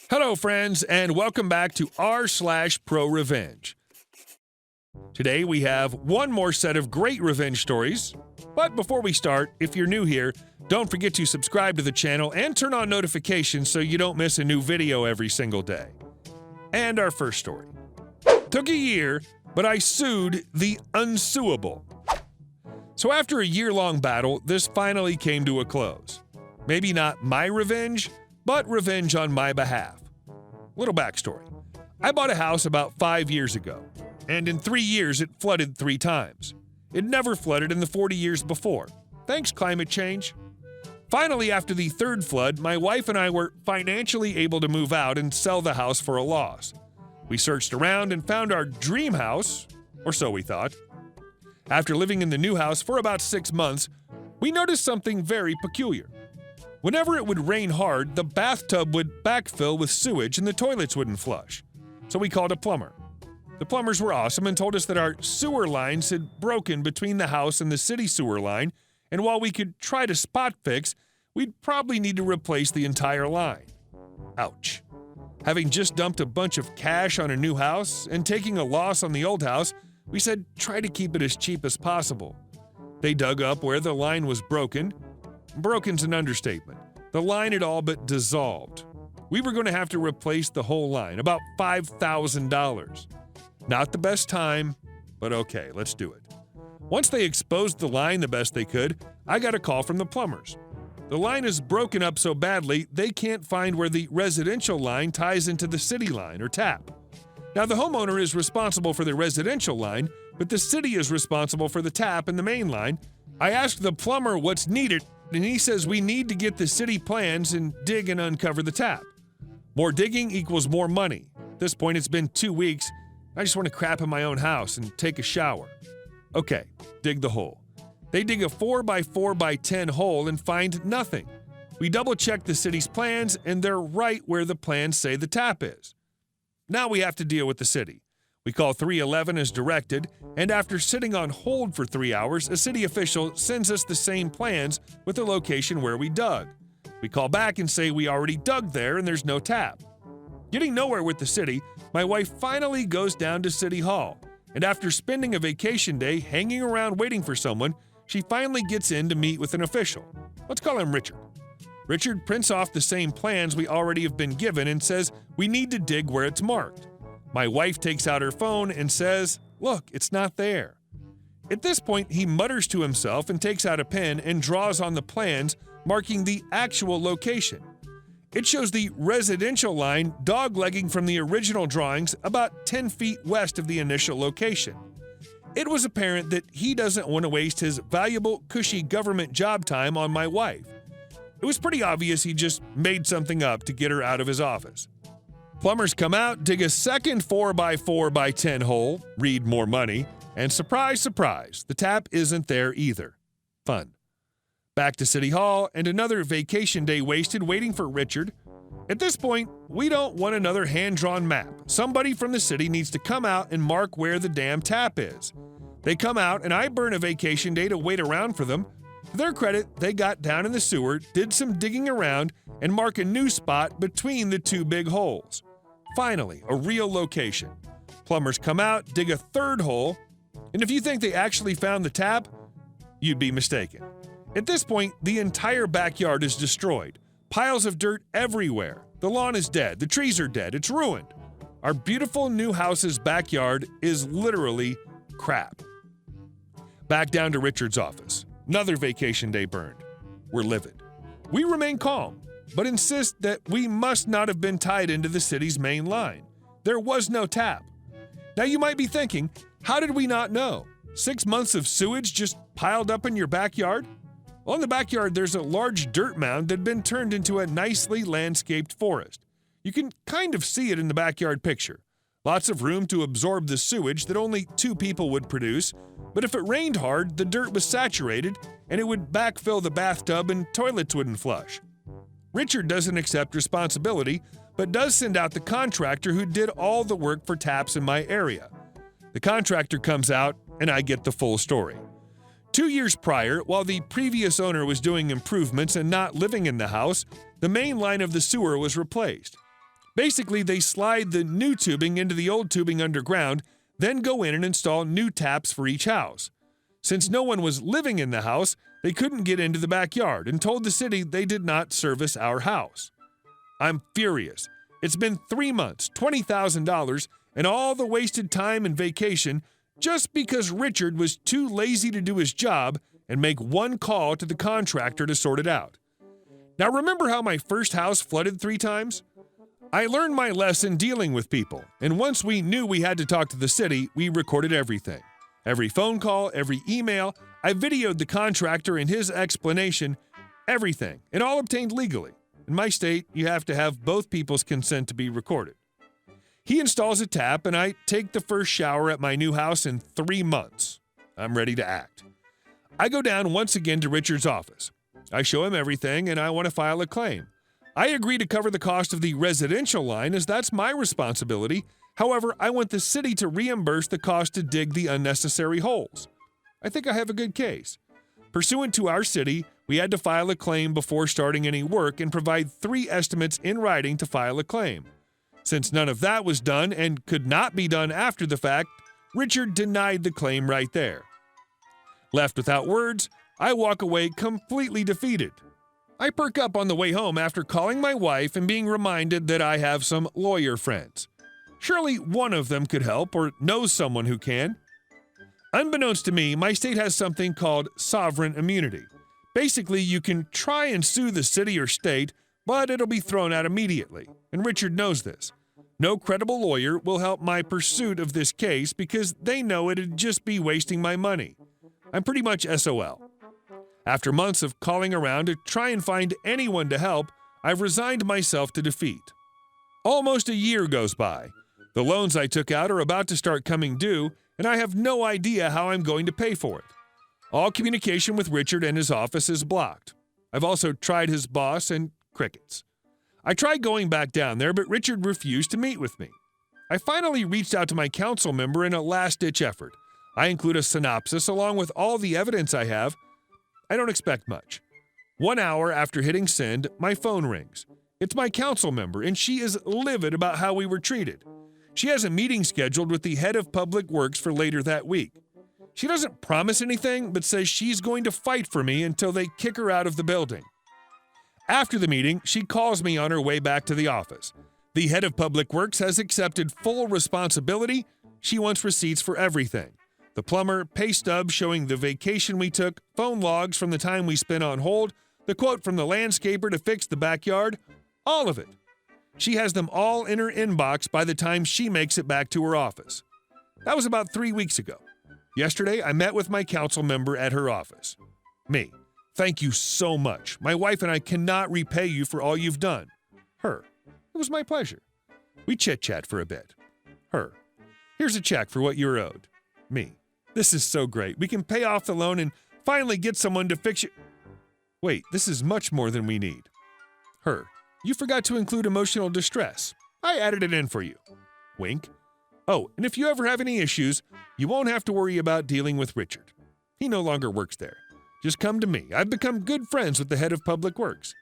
Hello, friends, and welcome back to r/ProRevenge. Today we have one more set of great revenge stories. But before we start, if you're new here, don't forget to subscribe to the channel and turn on notifications so you don't miss a new video every single day. And our first story. Took a year, but I sued the unsuable. So after a year-long battle, this finally came to a close. Maybe not my revenge, but revenge on my behalf. Little backstory. I bought a house about 5 years ago, and in 3 years it flooded 3 times. It never flooded in the 40 years before. Thanks, climate change. Finally, after the third flood, my wife and I were financially able to move out and sell the house for a loss. We searched around and found our dream house, or so we thought. After living in the new house for about 6 months, we noticed something very peculiar. Whenever it would rain hard, the bathtub would backfill with sewage and the toilets wouldn't flush. So we called a plumber. The plumbers were awesome and told us that our sewer lines had broken between the house and the city sewer line, and while we could try to spot fix, we'd probably need to replace the entire line. Ouch. Having just dumped a bunch of cash on a new house and taking a loss on the old house, we said try to keep it as cheap as possible. They dug up where the line was broken. Broken's an understatement. The line had all but dissolved. We were going to have to replace the whole line, about $5,000. Not the best time, but okay, let's do it. Once they exposed the line the best they could, I got a call from the plumbers. The line is broken up so badly, they can't find where the residential line ties into the city line or tap. Now, the homeowner is responsible for the residential line, but the city is responsible for the tap and the main line. I asked the plumber what's needed, and he says we need to get the city plans and dig and uncover the tap. More digging equals more money. At this point, it's been 2 weeks. I just want to crap in my own house and take a shower. Okay, dig the hole. They dig a 4x4x10 hole and find nothing. We double-check the city's plans, and they're right where the plans say the tap is. Now we have to deal with the city. We call 311 as directed, and after sitting on hold for 3 hours, a city official sends us the same plans with the location where we dug. We call back and say we already dug there and there's no tap. Getting nowhere with the city, my wife finally goes down to City Hall, and after spending a vacation day hanging around waiting for someone, she finally gets in to meet with an official. Let's call him Richard. Richard prints off the same plans we already have been given and says we need to dig where it's marked. My wife takes out her phone and says, "Look, it's not there." At this point, he mutters to himself and takes out a pen and draws on the plans, marking the actual location. It shows the residential line doglegging from the original drawings about 10 feet west of the initial location. It was apparent that he doesn't want to waste his valuable, cushy government job time on my wife. It was pretty obvious he just made something up to get her out of his office. Plumbers come out, dig a second 4x4x10 hole, read more money, and surprise, surprise, the tap isn't there either. Fun. Back to City Hall, and another vacation day wasted waiting for Richard. At this point, we don't want another hand-drawn map. Somebody from the city needs to come out and mark where the damn tap is. They come out, and I burn a vacation day to wait around for them. To their credit, they got down in the sewer, did some digging around, and mark a new spot between the 2 big holes. Finally, a real location. Plumbers come out, dig a third hole, and if you think they actually found the tap, you'd be mistaken. At this point, the entire backyard is destroyed. Piles of dirt everywhere. The lawn is dead. The trees are dead. It's ruined. Our beautiful new house's backyard is literally crap. Back down to Richard's office. Another vacation day burned. We're livid. We remain calm, but insist that we must not have been tied into the city's main line. There was no tap. Now you might be thinking, how did we not know? 6 months of sewage just piled up in your backyard? Well, in the backyard, there's a large dirt mound that had been turned into a nicely landscaped forest. You can kind of see it in the backyard picture. Lots of room to absorb the sewage that only 2 people would produce, but if it rained hard, the dirt was saturated and it would backfill the bathtub and toilets wouldn't flush. Richard doesn't accept responsibility, but does send out the contractor who did all the work for taps in my area. The contractor comes out, and I get the full story. 2 years prior, while the previous owner was doing improvements and not living in the house, the main line of the sewer was replaced. Basically, they slide the new tubing into the old tubing underground, then go in and install new taps for each house. Since no one was living in the house, they couldn't get into the backyard and told the city they did not service our house. I'm furious. It's been 3 months, $20,000, and all the wasted time and vacation just because Richard was too lazy to do his job and make one call to the contractor to sort it out. Now remember how my first house flooded 3 times? I learned my lesson dealing with people, and once we knew we had to talk to the city, we recorded everything. Every phone call, every email, I videoed the contractor and his explanation, everything, and all obtained legally. In my state, you have to have both people's consent to be recorded. He installs a tap, and I take the first shower at my new house in 3 months. I'm ready to act. I go down once again to Richard's office. I show him everything, and I want to file a claim. I agree to cover the cost of the residential line as that's my responsibility. However, I want the city to reimburse the cost to dig the unnecessary holes. I think I have a good case. Pursuant to our city, we had to file a claim before starting any work and provide 3 estimates in writing to file a claim. Since none of that was done and could not be done after the fact, Richard denied the claim right there. Left without words, I walk away completely defeated. I perk up on the way home after calling my wife and being reminded that I have some lawyer friends. Surely one of them could help or knows someone who can. Unbeknownst to me, my state has something called sovereign immunity. Basically, you can try and sue the city or state, but it'll be thrown out immediately, and Richard knows this. No credible lawyer will help my pursuit of this case because they know it'd just be wasting my money. I'm pretty much SOL. After months of calling around to try and find anyone to help, I've resigned myself to defeat. Almost a year goes by. The loans I took out are about to start coming due, and I have no idea how I'm going to pay for it. All communication with Richard and his office is blocked. I've also tried his boss and crickets. I tried going back down there, but Richard refused to meet with me. I finally reached out to my council member in a last-ditch effort. I include a synopsis along with all the evidence I have. I don't expect much. 1 hour after hitting send, my phone rings. It's my council member, and she is livid about how we were treated. She has a meeting scheduled with the head of public works for later that week. She doesn't promise anything, but says she's going to fight for me until they kick her out of the building. After the meeting, she calls me on her way back to the office. The head of public works has accepted full responsibility. She wants receipts for everything. The plumber, pay stubs showing the vacation we took, phone logs from the time we spent on hold, the quote from the landscaper to fix the backyard, all of it. She has them all in her inbox by the time she makes it back to her office. That was about 3 weeks ago. Yesterday, I met with my council member at her office. Me. Thank you so much. My wife and I cannot repay you for all you've done. Her. It was my pleasure. We chit-chat for a bit. Her. Here's a check for what you're owed. Me. This is so great. We can pay off the loan and finally get someone to fix it. Wait, this is much more than we need. Her. You forgot to include emotional distress. I added it in for you. Wink. Oh, and if you ever have any issues, you won't have to worry about dealing with Richard. He no longer works there. Just come to me. I've become good friends with the head of public works.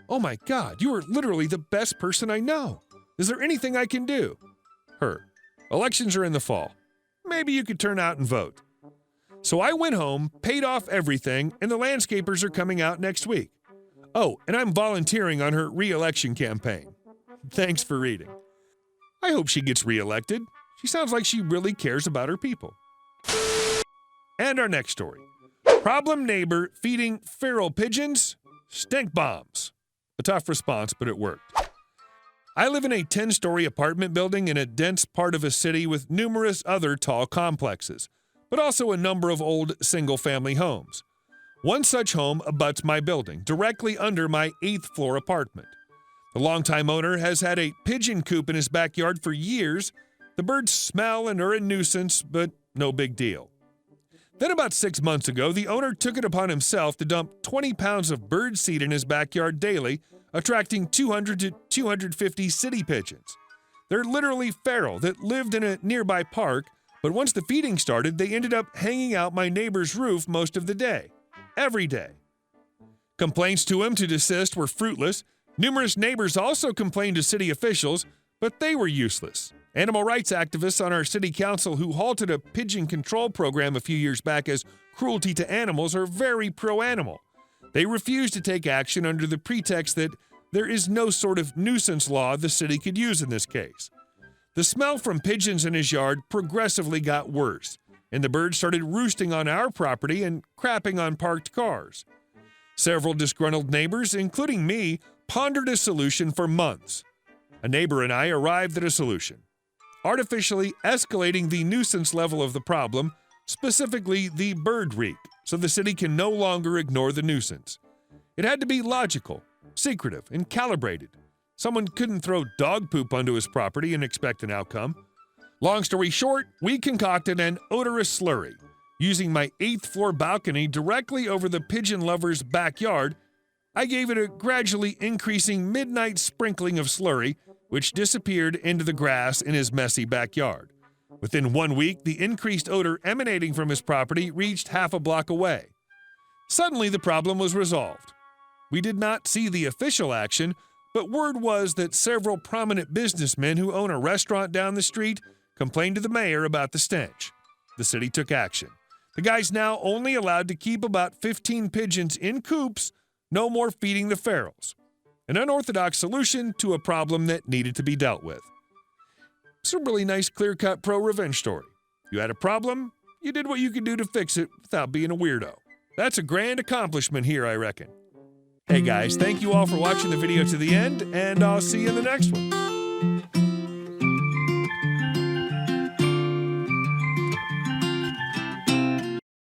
Oh my God, you are literally the best person I know. Is there anything I can do? Her. Elections are in the fall. Maybe you could turn out and vote. So I went home, paid off everything, and the landscapers are coming out next week. Oh, and I'm volunteering on her re-election campaign. Thanks for reading. I hope she gets re-elected. She sounds like she really cares about her people. And our next story. Problem neighbor feeding feral pigeons stink bombs. A tough response, but it worked. I live in a 10-story apartment building in a dense part of a city with numerous other tall complexes, but also a number of old single-family homes. One such home abuts my building, directly under my 8th-floor apartment. The longtime owner has had a pigeon coop in his backyard for years. The birds smell and are a nuisance, but no big deal. Then about 6 months ago, the owner took it upon himself to dump 20 pounds of bird seed in his backyard daily, attracting 200 to 250 city pigeons. They're literally feral that lived in a nearby park, but once the feeding started, they ended up hanging out my neighbor's roof most of the day. Every day. Complaints to him to desist were fruitless. Numerous neighbors also complained to city officials, but they were useless. Animal rights activists on our city council who halted a pigeon control program a few years back as cruelty to animals are very pro-animal. They refused to take action under the pretext that there is no sort of nuisance law the city could use in this case. The smell from pigeons in his yard progressively got worse, and the birds started roosting on our property and crapping on parked cars. Several disgruntled neighbors, including me, pondered a solution for months. A neighbor and I arrived at a solution: artificially escalating the nuisance level of the problem, specifically the bird reek, so the city can no longer ignore the nuisance. It had to be logical, secretive, and calibrated. Someone couldn't throw dog poop onto his property and expect an outcome. Long story short, we concocted an odorous slurry. Using my 8th floor balcony directly over the pigeon lover's backyard, I gave it a gradually increasing midnight sprinkling of slurry, which disappeared into the grass in his messy backyard. Within 1 week, the increased odor emanating from his property reached half a block away. Suddenly, the problem was resolved. We did not see the official action, but word was that several prominent businessmen who own a restaurant down the street complained to the mayor about the stench. The city took action. The guy's now only allowed to keep about 15 pigeons in coops, no more feeding the ferals. An unorthodox solution to a problem that needed to be dealt with. It's a really nice, clear-cut pro-revenge story. You had a problem, you did what you could do to fix it without being a weirdo. That's a grand accomplishment here, I reckon. Hey guys, thank you all for watching the video to the end, and I'll see you in the next one.